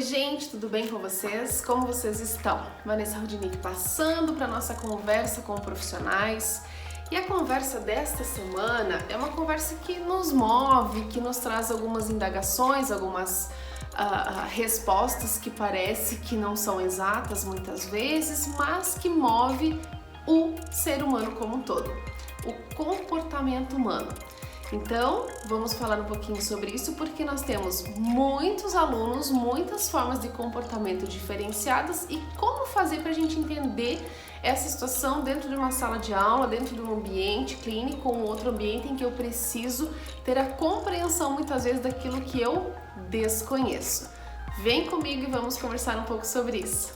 gente, tudo bem com vocês? Como vocês estão? Vanessa Rudnick passando para nossa conversa com profissionais. E a conversa desta semana é uma conversa que nos move, que nos traz algumas indagações, algumas respostas que parece que não são exatas muitas vezes, mas que move o ser humano como um todo, o comportamento humano. Então, vamos falar um pouquinho sobre isso porque nós temos muitos alunos, muitas formas de comportamento diferenciadas e como fazer para a gente entender essa situação dentro de uma sala de aula, dentro de um ambiente clínico ou um outro ambiente em que eu preciso ter a compreensão muitas vezes daquilo que eu desconheço. Vem comigo e vamos conversar um pouco sobre isso.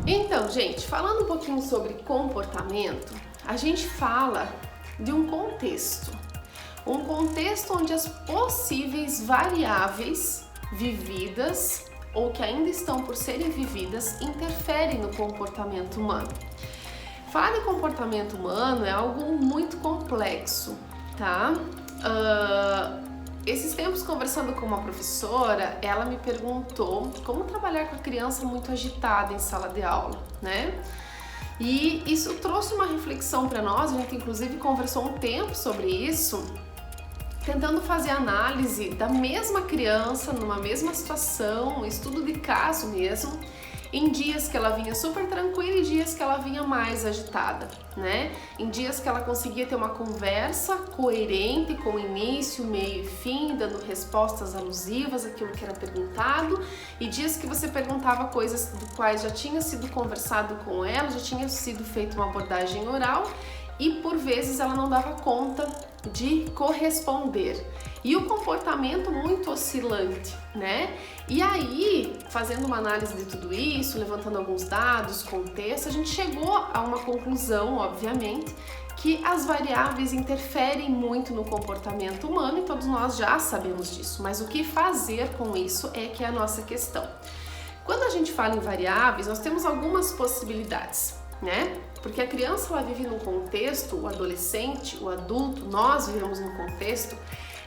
Então, gente, falando um pouquinho sobre comportamento, a gente fala de um contexto onde as possíveis variáveis vividas ou que ainda estão por serem vividas interferem no comportamento humano. Falar de comportamento humano é algo muito complexo, tá? Esses tempos, conversando com uma professora, ela me perguntou como trabalhar com a criança muito agitada em sala de aula, né? E isso trouxe uma reflexão para nós, a gente inclusive conversou um tempo sobre isso, tentando fazer análise da mesma criança, numa mesma situação, um estudo de caso mesmo, em dias que ela vinha super tranquila e dias que ela vinha mais agitada, né? Em dias que ela conseguia ter uma conversa coerente com início, meio e fim, dando respostas alusivas àquilo que era perguntado, e dias que você perguntava coisas do quais já tinha sido conversado com ela, já tinha sido feita uma abordagem oral, e por vezes ela não dava conta de corresponder. E o comportamento muito oscilante, né? E aí, fazendo uma análise de tudo isso, levantando alguns dados, contexto, a gente chegou a uma conclusão, obviamente, que as variáveis interferem muito no comportamento humano e todos nós já sabemos disso, mas o que fazer com isso é que é a nossa questão. Quando a gente fala em variáveis, nós temos algumas possibilidades, né? Porque a criança ela vive num contexto, o adolescente, o adulto, nós vivemos num contexto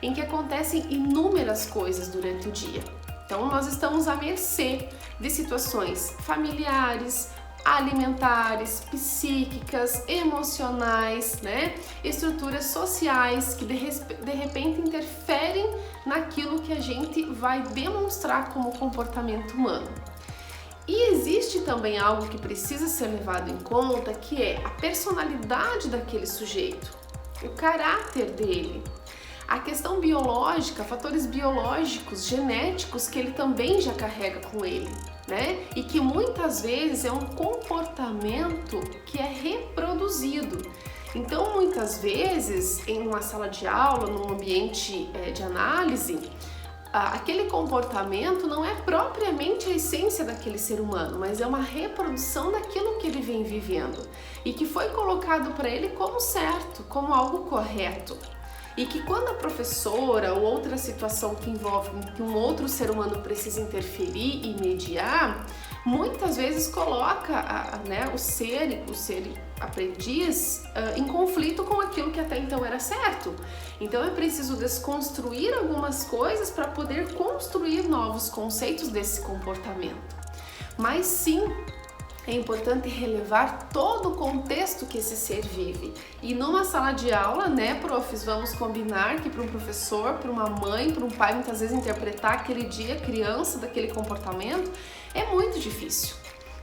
em que acontecem inúmeras coisas durante o dia. Então nós estamos à mercê de situações familiares, alimentares, psíquicas, emocionais, né? Estruturas sociais que de repente interferem naquilo que a gente vai demonstrar como comportamento humano. E existe também algo que precisa ser levado em conta, que é a personalidade daquele sujeito, o caráter dele, a questão biológica, fatores biológicos, genéticos que ele também já carrega com ele, né? E que muitas vezes é um comportamento que é reproduzido. Então, muitas vezes, em uma sala de aula, num ambiente de análise, aquele comportamento não é propriamente a essência daquele ser humano, mas é uma reprodução daquilo que ele vem vivendo e que foi colocado para ele como certo, como algo correto. E que quando a professora ou outra situação que envolve que um outro ser humano precisa interferir e mediar, muitas vezes coloca o ser aprendiz em conflito com aquilo que até então era certo. Então é preciso desconstruir algumas coisas para poder construir novos conceitos desse comportamento. Mas sim, é importante relevar todo o contexto que esse ser vive. E numa sala de aula, né, profs, vamos combinar que para um professor, para uma mãe, para um pai, muitas vezes interpretar aquele dia criança daquele comportamento é muito difícil.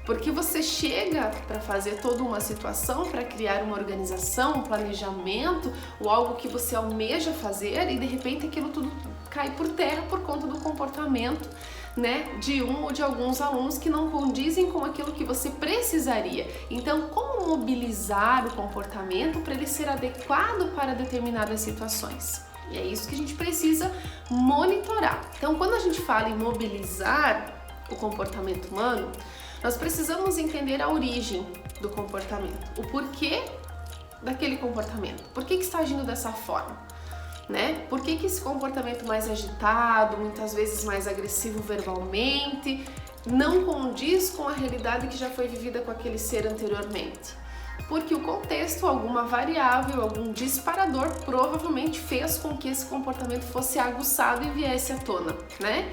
Porque você chega para fazer toda uma situação, para criar uma organização, um planejamento, ou algo que você almeja fazer e de repente aquilo tudo cai por terra por conta do comportamento, né, de um ou de alguns alunos que não condizem com aquilo que você precisaria. Então, como mobilizar o comportamento para ele ser adequado para determinadas situações? E é isso que a gente precisa monitorar. Então, quando a gente fala em mobilizar o comportamento humano, nós precisamos entender a origem do comportamento, o porquê daquele comportamento, por que está agindo dessa forma, né? Por que esse comportamento mais agitado, muitas vezes mais agressivo verbalmente, não condiz com a realidade que já foi vivida com aquele ser anteriormente? Porque o contexto, alguma variável, algum disparador provavelmente fez com que esse comportamento fosse aguçado e viesse à tona, né?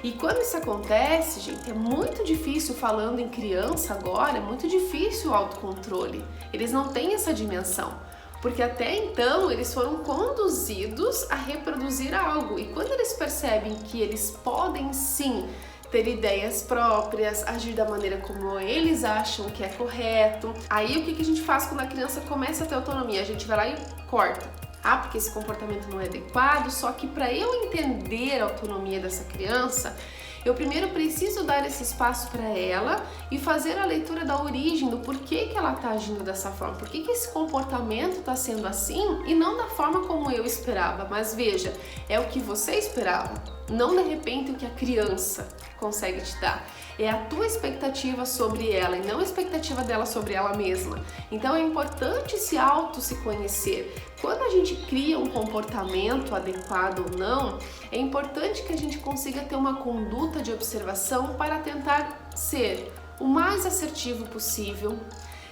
E quando isso acontece, gente, é muito difícil, falando em criança agora, é muito difícil o autocontrole. Eles não têm essa dimensão, porque até então eles foram conduzidos a reproduzir algo. E quando eles percebem que eles podem sim ter ideias próprias, agir da maneira como eles acham que é correto, aí o que a gente faz quando a criança começa a ter autonomia? A gente vai lá e corta. Ah, porque esse comportamento não é adequado, só que para eu entender a autonomia dessa criança, eu primeiro preciso dar esse espaço para ela e fazer a leitura da origem, do porquê que ela está agindo dessa forma, por que esse comportamento está sendo assim e não da forma como eu esperava. Mas veja, é o que você esperava, não de repente o que a criança consegue te dar. É a tua expectativa sobre ela e não a expectativa dela sobre ela mesma. Então é importante se conhecer. Quando a gente cria um comportamento adequado ou não, é importante que a gente consiga ter uma conduta de observação para tentar ser o mais assertivo possível,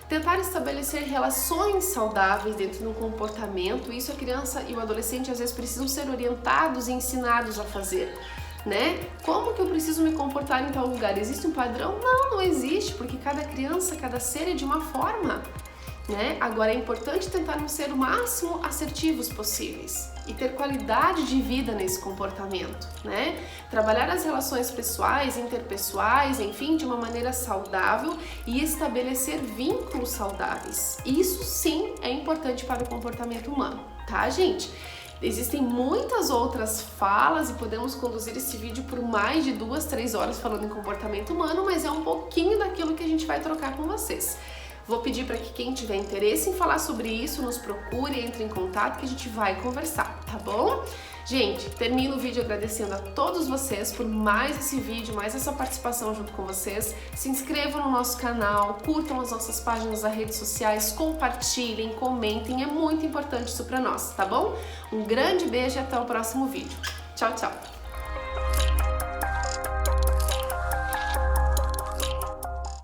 tentar estabelecer relações saudáveis dentro de um comportamento. Isso a criança e o adolescente às vezes precisam ser orientados e ensinados a fazer, né? Como que eu preciso me comportar em tal lugar? Existe um padrão? Não existe, porque cada criança, cada ser é de uma forma, né? Agora é importante tentarmos ser o máximo assertivos possíveis e ter qualidade de vida nesse comportamento, né? Trabalhar as relações pessoais, interpessoais, enfim, de uma maneira saudável e estabelecer vínculos saudáveis. Isso sim é importante para o comportamento humano, tá, gente? Existem muitas outras falas e podemos conduzir esse vídeo por mais de 2, 3 horas falando em comportamento humano, mas é um pouquinho daquilo que a gente vai trocar com vocês. Vou pedir para que quem tiver interesse em falar sobre isso, nos procure, entre em contato que a gente vai conversar, tá bom? Gente, termino o vídeo agradecendo a todos vocês por mais esse vídeo, mais essa participação junto com vocês. Se inscrevam no nosso canal, curtam as nossas páginas das redes sociais, compartilhem, comentem, é muito importante isso para nós, tá bom? Um grande beijo e até o próximo vídeo. Tchau, tchau!